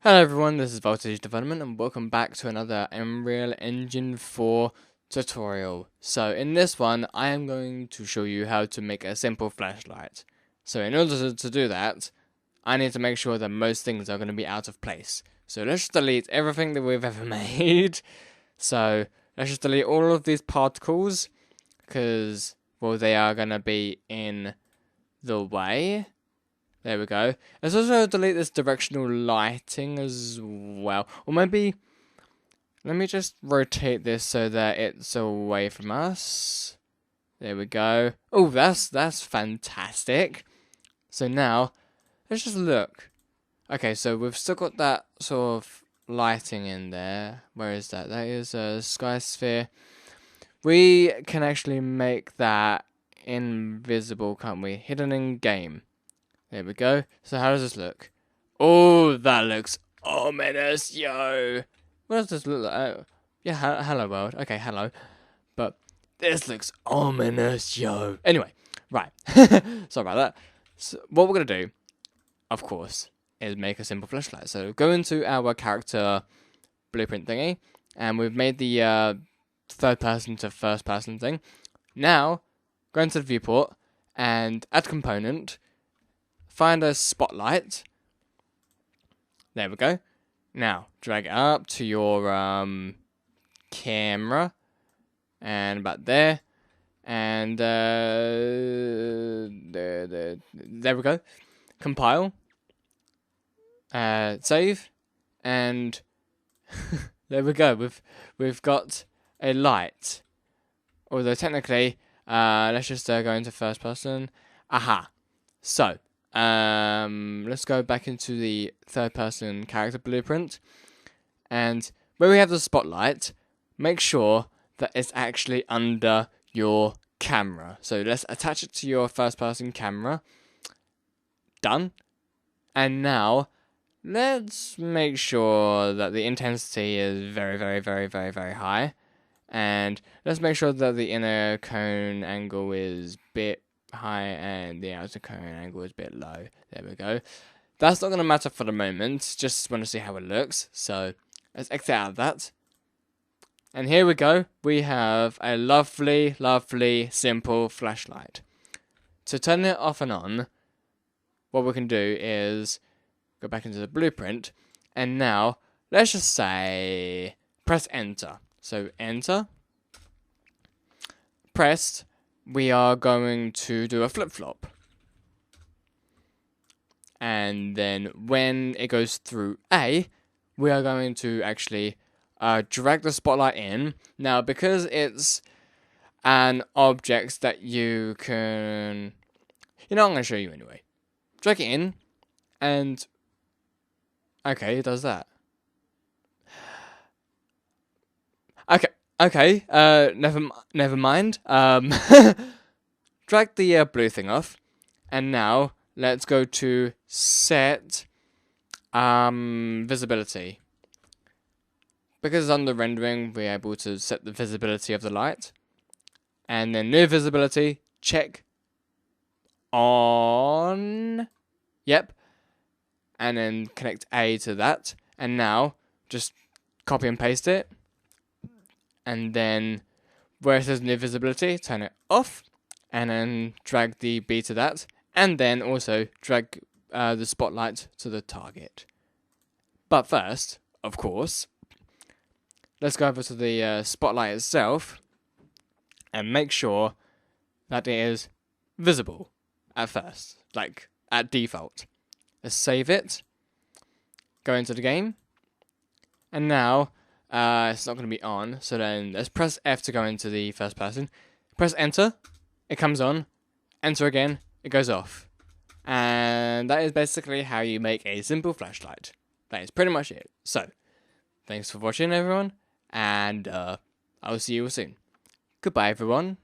Hello everyone, this is Voltage Development and welcome back to another Unreal Engine 4 tutorial. So in this one, I am going to show you how to make a simple flashlight. So in order to do that, I need to make sure that most things are going to be out of place. So let's just delete everything that we've ever made. So let's just delete all of these particles, because, well, they are going to be in the way. There we go. Let's also delete this directional lighting as well. Or maybe, let me just rotate this so that it's away from us. There we go. Oh, that's fantastic. So now, let's just look. Okay, so we've still got that sort of lighting in there. Where is that? That is a sky sphere. We can actually make that invisible, can't we? Hidden in game. There we go. So how does this look? Oh, that looks ominous, yo. What does this look like? Yeah, hello world. Okay, hello. But this looks ominous, yo. Anyway, right. Sorry about that. So what we're going to do, of course, is make a simple flashlight. So go into our character blueprint thingy, and we've made the third person to first person thing. Now, go into the viewport and add component. Find a spotlight. There we go. Now, drag it up to your camera. And about there. And there we go. Compile. Save. And there we go. We've got a light. Although technically, let's just go into first person. Aha. So, let's go back into the third person character blueprint, and where we have the spotlight, make sure that it's actually under your camera. So let's attach it to your first person camera. Done. And now let's make sure that the intensity is very, very, very, very, very high, and let's make sure that the inner cone angle is bit high and the outer cone angle is a bit low. There we go. That's not going to matter for the moment, just want to see how it looks. So let's exit out of that. And here we go. We have a lovely, lovely, simple flashlight. To turn it off and on, what we can do is go back into the blueprint, and now let's just say press enter. So enter, pressed. We are going to do a flip-flop. And then when it goes through A, we are going to actually drag the spotlight in. Now, because it's an object that you can... I'm going to show you anyway. Drag it in, and... Okay, it does that. Okay, never mind. Drag the blue thing off, and now let's go to set visibility. Because it's under rendering, we're able to set the visibility of the light, and then new visibility, check on. Yep, and then connect A to that, and now just copy and paste it. And then where it says new visibility, turn it off, and then drag the B to that, and then also drag the spotlight to the target. But first, of course, let's go over to the spotlight itself and make sure that it is visible at first, like at default. Let's save it, go into the game, and now it's not going to be on, so then let's press F to go into the first person. Press enter, it comes on. Enter again, it goes off. And that is basically how you make a simple flashlight. That is pretty much it. So, thanks for watching everyone, and I'll see you soon. Goodbye everyone.